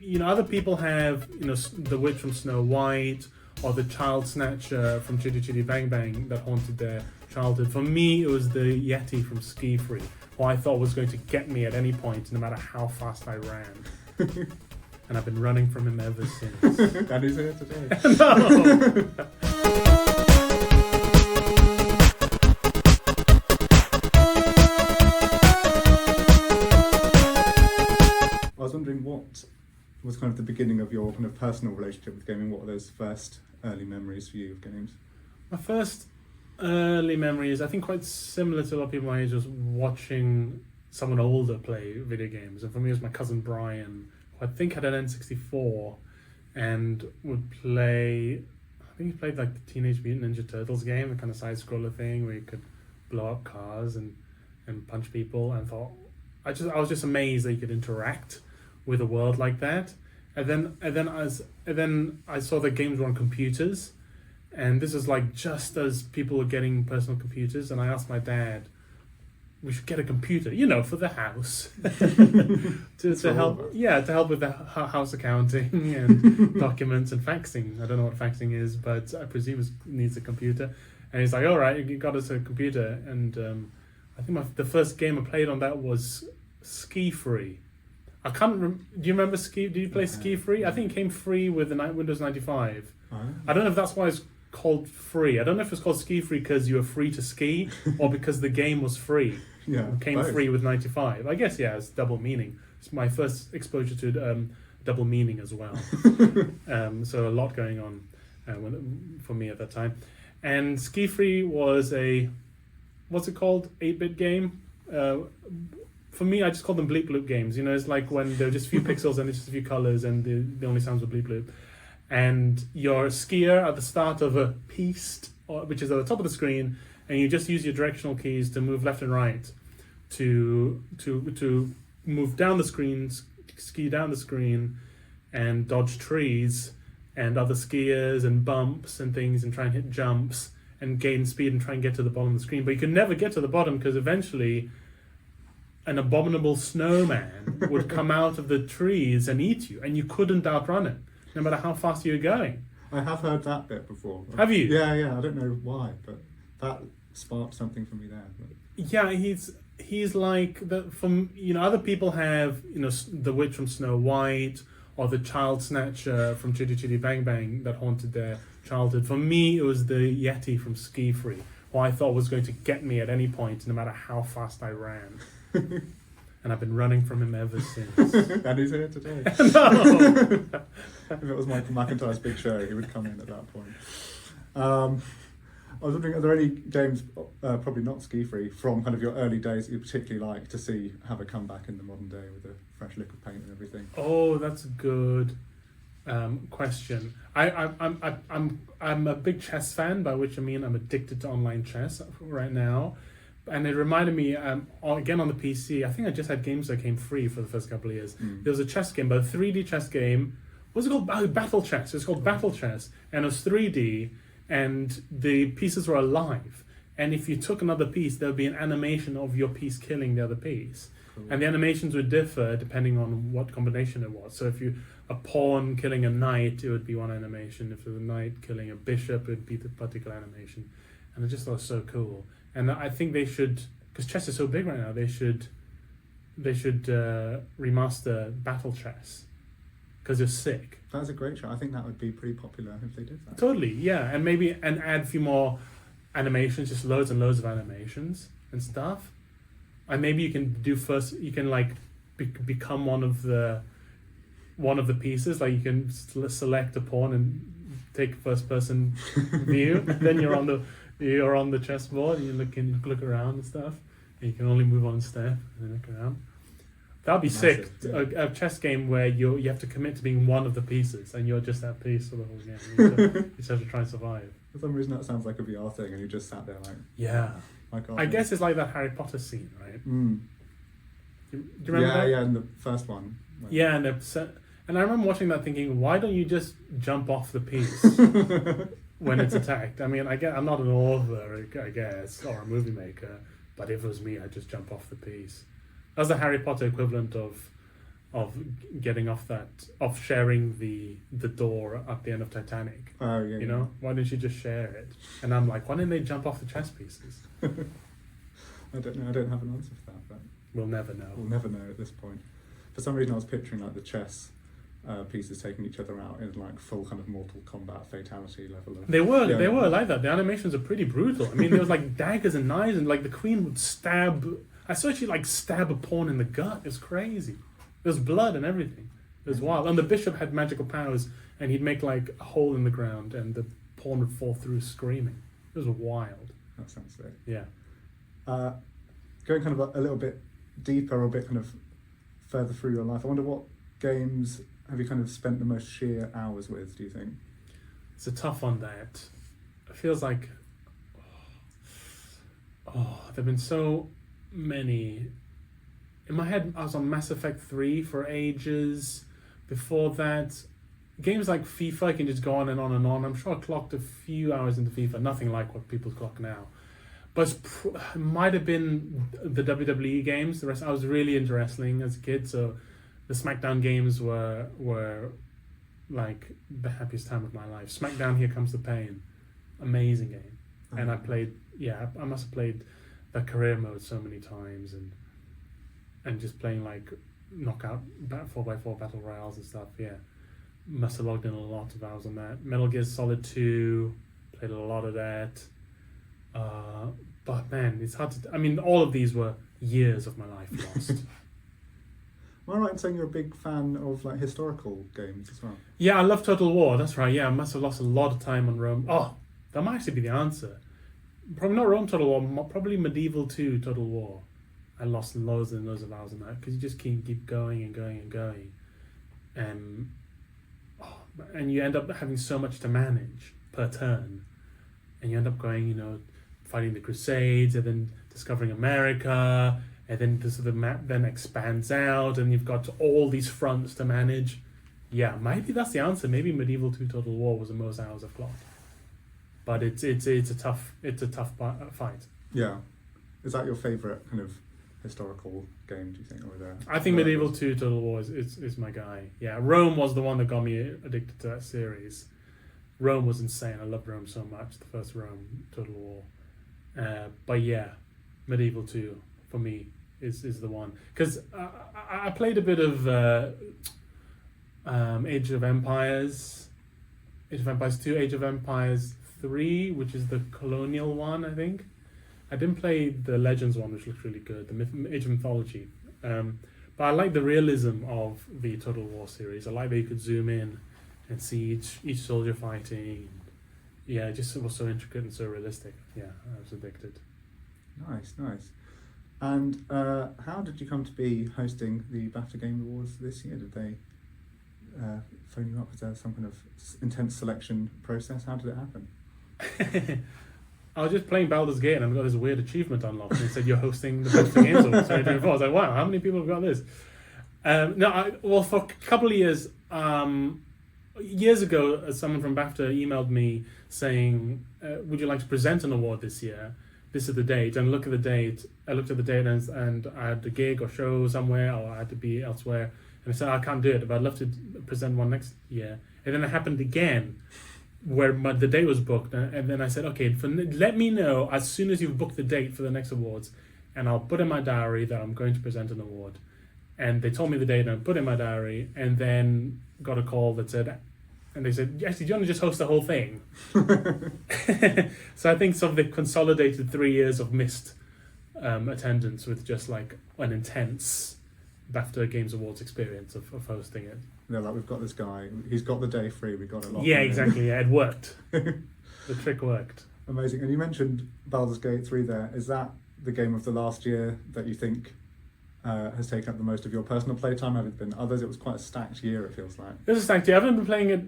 Other people have, the witch from Snow White or the child snatcher from Chitty Chitty Bang Bang that haunted their childhood. For me, it was the Yeti from SkiFree, who I thought was going to get me at any point, no matter how fast I ran. And I've been running from him ever since. And he's here today. No! I was wondering what was kind of the beginning of your kind of personal relationship with gaming. What were those first early memories for you of games? My first early memories, I think quite similar to a lot of people my age, was watching someone older play video games. And for me, it was my cousin Brian, who I think had an N64 and would play, I think he played like the Teenage Mutant Ninja Turtles game, the kind of side-scroller thing where you could blow up cars and punch people, and thought, I was just amazed that you could interact with a world like that. And then I saw that games were on computers, and this is like just as people were getting personal computers, and I asked my dad, we should get a computer, for the house, to help with the house accounting and documents and faxing. I don't know what faxing is, but I presume it needs a computer. And he's like, all right, you got us a computer. And I think the first game I played on that was SkiFree. I can't remember. Do you remember Did you play SkiFree? I think it came free with the Windows 95. I don't know if that's why it's called free. I don't know if it's called SkiFree because you were free to ski or because the game was free. Yeah, it came both. free with 95. I guess, yeah, it's double meaning. It's my first exposure to double meaning as well. So a lot going on for me at that time. And SkiFree was what's it called? 8-bit game. For me, I just call them bleep bloop games. It's like when there are just a few pixels and it's just a few colors and the only sounds were bleep bloop. And you're a skier at the start of a piste, which is at the top of the screen, and you just use your directional keys to move left and right to move down the screen, ski down the screen, and dodge trees and other skiers and bumps and things, and try and hit jumps and gain speed and try and get to the bottom of the screen. But you can never get to the bottom because eventually an abominable snowman would come out of the trees and eat you, and you couldn't outrun it, no matter how fast you were going. I have heard that bit before. Have you? Yeah. I don't know why, but that sparked something for me there. Yeah, he's like from other people have the witch from Snow White or the child snatcher from Chitty Chitty Bang Bang that haunted their childhood. For me, it was the Yeti from SkiFree, who I thought was going to get me at any point, no matter how fast I ran. And I've been running from him ever since. And he's here today. No! If it was Michael McIntyre's big show, he would come in at that point. I was wondering, are there any games, probably not SkiFree, from kind of your early days that you particularly like to see have a comeback in the modern day with a fresh lick of paint and everything? Oh, that's a good question. I'm a big chess fan, by which I mean I'm addicted to online chess right now. And it reminded me, again on the PC, I think I just had games that came free for the first couple of years. There was a chess game, but a 3D chess game. What's it called? Battle Chess. It's called Battle Chess. And it was 3D, and the pieces were alive. And if you took another piece, there would be an animation of your piece killing the other piece. Cool. And the animations would differ depending on what combination it was. So if a pawn killing a knight, it would be one animation. If it was a knight killing a bishop, it would be the particular animation. And I just thought it was so cool. And I think they should, because chess is so big right now, they should remaster Battle Chess, because it's sick. That's a great show. I think that would be pretty popular if they did that. Totally, yeah. And maybe add a few more animations, just loads and loads of animations and stuff. And maybe you can like become one of the pieces. Like you can select a pawn and take first person view. Then you're on the chessboard and you look around and stuff. And you can only move one step and then look around. That'd be Massive, sick. yeah. A chess game where you have to commit to being one of the pieces, and you're just that piece for the whole game. You just have to try and survive. For some reason, that sounds like a VR thing, and you just sat there like, yeah. My God, I guess it's like that Harry Potter scene, right? Mm. Do you remember that? Yeah, in the first one. Yeah, and I remember watching that thinking, why don't you just jump off the piece when it's attacked? I mean, I'm not an author, I guess, or a movie maker, but if it was me, I'd just jump off the piece. That's the Harry Potter equivalent of of getting off sharing the door at the end of Titanic. Oh yeah. You know, why didn't you just share it? And I'm like, why didn't they jump off the chess pieces? I don't know. I don't have an answer for that, but We'll never know. we'll never know at this point. For some reason, I was picturing like the chess pieces taking each other out in like full kind of Mortal Kombat fatality level. They were like that. The animations are pretty brutal. I mean, there was like daggers and knives, and like the queen would stab. I saw she like stab a pawn in the gut. It's crazy. There's blood and everything. It was wild. And the bishop had magical powers, and he'd make like a hole in the ground, and the pawn would fall through screaming. It was wild. That sounds sick. Yeah. Going kind of a little bit deeper or a bit kind of further through your life, I wonder what games have you kind of spent the most sheer hours with, do you think? It's a tough one, that. It feels like... there have been so many. In my head, I was on Mass Effect 3 for ages. Before that, games like FIFA can just go on and on and on. I'm sure I clocked a few hours into FIFA, nothing like what people clock now. But it might have been the WWE games. The rest, I was really into wrestling as a kid, so the SmackDown games were like the happiest time of my life. SmackDown, Here Comes the Pain, amazing game. And I played, I must have played the career mode so many times, and just playing like knockout 4x4 battle royales and stuff. Yeah, must have logged in a lot of hours on that. Metal Gear Solid 2, played a lot of that. But man, it's hard to. I mean, all of these were years of my life lost. Am I right in saying you're a big fan of like historical games as well? Yeah, I love Total War. That's right. Yeah, I must have lost a lot of time on Rome. Oh, that might actually be the answer. Probably not Rome Total War. Probably Medieval 2 Total War. I lost loads and loads of hours on that because you just keep going and going and going, and you end up having so much to manage per turn, and you end up going, fighting the Crusades and then discovering America, and then the map then expands out, and you've got all these fronts to manage. Yeah, maybe that's the answer. Maybe Medieval 2 Total War was the most hours I've clocked. But it's a tough fight. Yeah, is that your favourite kind of historical game, do you think? I think Medieval 2 Total War is my guy. Yeah, Rome was the one that got me addicted to that series. Rome was insane. I loved Rome so much, the first Rome Total War. But yeah, Medieval 2 for me is the one. Because I played a bit of Age of Empires 2, Age of Empires 3, which is the colonial one, I think. I didn't play the Legends one, which looks really good, the Age of Mythology. But I like the realism of the Total War series. I like that you could zoom in and see each soldier fighting. Yeah, it just was so intricate and so realistic. Yeah, I was addicted. Nice. And how did you come to be hosting the BAFTA Games Awards this year? Did they phone you up? Was there some kind of intense selection process? How did it happen? I was just playing Baldur's Gate and I got this weird achievement unlocked, and it said you're hosting the BAFTA Games Awards 2024. I was like, wow, how many people have got this? For a couple of years, years ago, someone from BAFTA emailed me saying, would you like to present an award this year? This is the date. And I looked at the date and I had a gig or show somewhere, or I had to be elsewhere. And I said, I can't do it, but I'd love to present one next year. And then it happened again, where the date was booked. And then I said, okay, let me know as soon as you've booked the date for the next awards, and I'll put in my diary that I'm going to present an award. And they told me the date, and I put in my diary, and then got a call that said, and they said, actually, do you want to just host the whole thing? So I think they consolidated 3 years of missed attendance with just like an intense BAFTA Games Awards experience of hosting it. They're like, we've got this guy, he's got the day free, we got a lot. Yeah, exactly. Yeah, it worked. The trick worked. Amazing. And you mentioned Baldur's Gate 3 there. Is that the game of the last year that you think has taken up the most of your personal playtime? Have it been others? It was quite a stacked year, it feels like. It was a stacked year. I haven't been playing it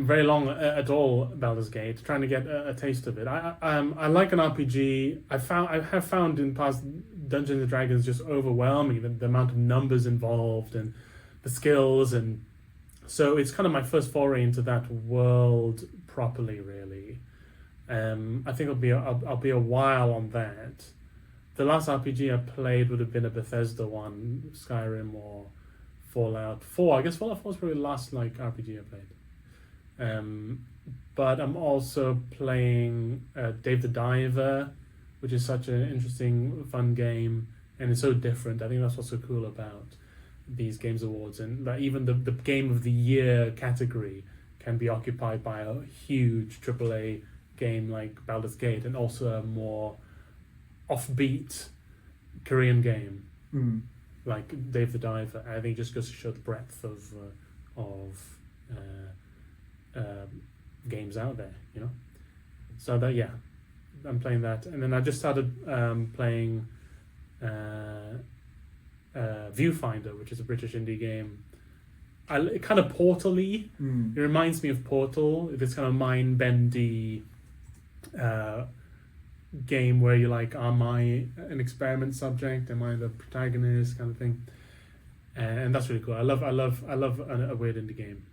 very long at all, Baldur's Gate, trying to get a taste of it. I like an RPG. I have found in past Dungeons & Dragons just overwhelming, the amount of numbers involved and the skills, and so it's kind of my first foray into that world properly, really. I think I'll be a while on that. The last RPG I played would have been a Bethesda one, Skyrim or Fallout 4. I guess Fallout 4 is probably the last like RPG I played. But I'm also playing Dave the Diver, which is such an interesting, fun game, and it's so different. I think that's what's so cool about these Games Awards, and that even the Game of the Year category can be occupied by a huge AAA game like Baldur's Gate, and also a more offbeat Korean game like Dave the Diver. I think just goes to show the breadth of games out there, you know. So that I'm playing that, and then I just started playing Viewfinder, which is a British indie game. Kind of Portal-y. It reminds me of Portal. This kind of mind-bendy game where you're like, am I an experiment subject? Am I the protagonist? Kind of thing. And that's really cool. I love a weird indie game.